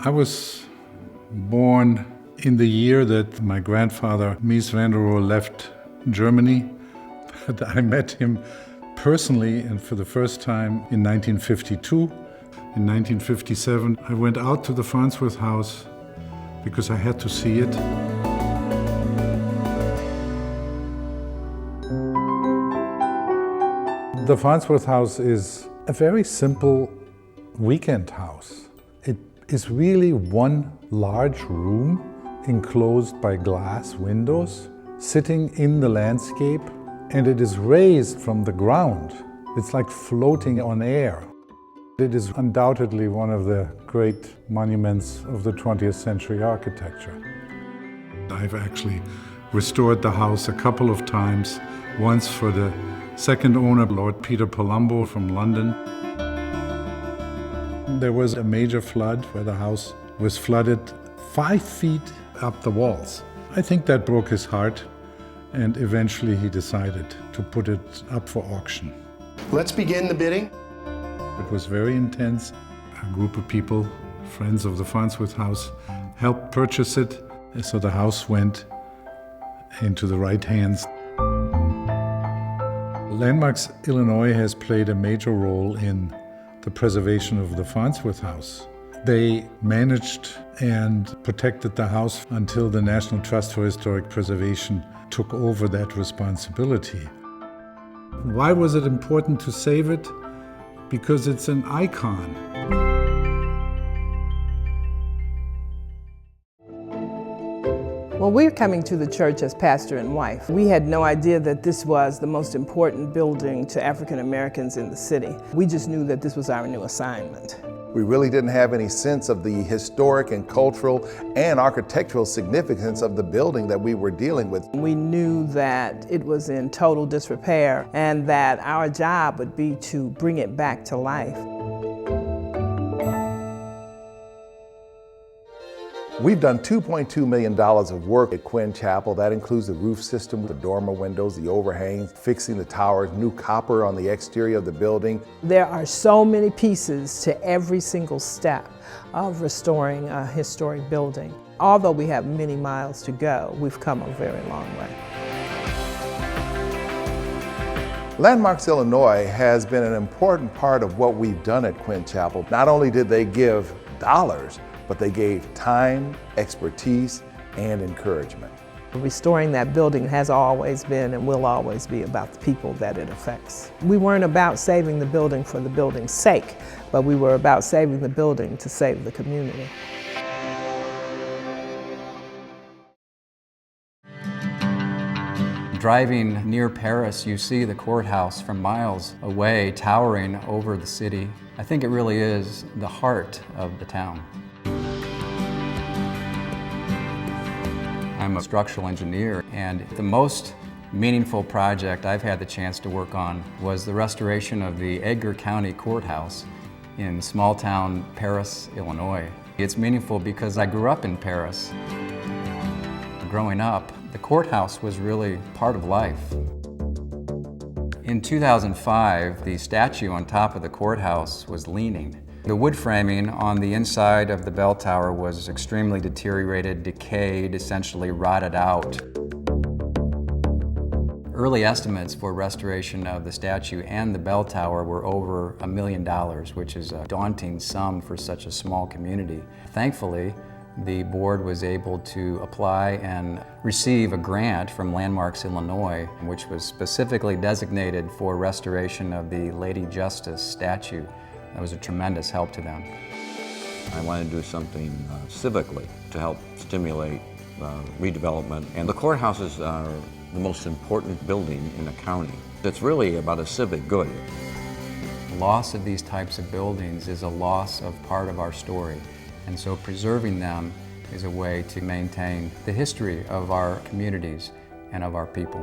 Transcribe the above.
I was born in the year that my grandfather, Mies van der Rohe, left Germany. But I met him personally and for the first time in 1952. In 1957, I went out to the Farnsworth House because I had to see it. The Farnsworth House is a very simple weekend house. It is really one large room enclosed by glass windows, sitting in the landscape, and it is raised from the ground. It's like floating on air. It is undoubtedly one of the great monuments of the 20th century architecture. I've actually restored the house a couple of times, once for the second owner, Lord Peter Palumbo from London. There was a major flood where the house was flooded 5 feet up the walls. I think that broke his heart, and eventually he decided to put it up for auction. Let's begin the bidding. It was very intense. A group of people, friends of the Farnsworth House, helped purchase it, so the house went into the right hands. Landmarks Illinois has played a major role in the preservation of the Farnsworth House. They managed and protected the house until the National Trust for Historic Preservation took over that responsibility. Why was it important to save it? Because it's an icon. Well, we're coming to the church as pastor and wife. We had no idea that this was the most important building to African Americans in the city. We just knew that this was our new assignment. We really didn't have any sense of the historic and cultural and architectural significance of the building that we were dealing with. We knew that it was in total disrepair and that our job would be to bring it back to life. We've done $2.2 million of work at Quinn Chapel. That includes the roof system, the dormer windows, the overhangs, fixing the towers, new copper on the exterior of the building. There are so many pieces to every single step of restoring a historic building. Although we have many miles to go, we've come a very long way. Landmarks Illinois has been an important part of what we've done at Quinn Chapel. Not only did they give dollars, but they gave time, expertise, and encouragement. Restoring that building has always been and will always be about the people that it affects. We weren't about saving the building for the building's sake, but we were about saving the building to save the community. Driving near Paris, you see the courthouse from miles away, towering over the city. I think it really is the heart of the town. I'm a structural engineer, and the most meaningful project I've had the chance to work on was the restoration of the Edgar County Courthouse in small-town Paris, Illinois. It's meaningful because I grew up in Paris. Growing up, the courthouse was really part of life. In 2005, the statue on top of the courthouse was leaning. The wood framing on the inside of the bell tower was extremely deteriorated, decayed, essentially rotted out. Early estimates for restoration of the statue and the bell tower were over $1 million, which is a daunting sum for such a small community. Thankfully, the board was able to apply and receive a grant from Landmarks Illinois, which was specifically designated for restoration of the Lady Justice statue. That was a tremendous help to them. I wanted to do something civically to help stimulate redevelopment. And the courthouses are the most important building in the county. It's really about a civic good. The loss of these types of buildings is a loss of part of our story. And so preserving them is a way to maintain the history of our communities and of our people.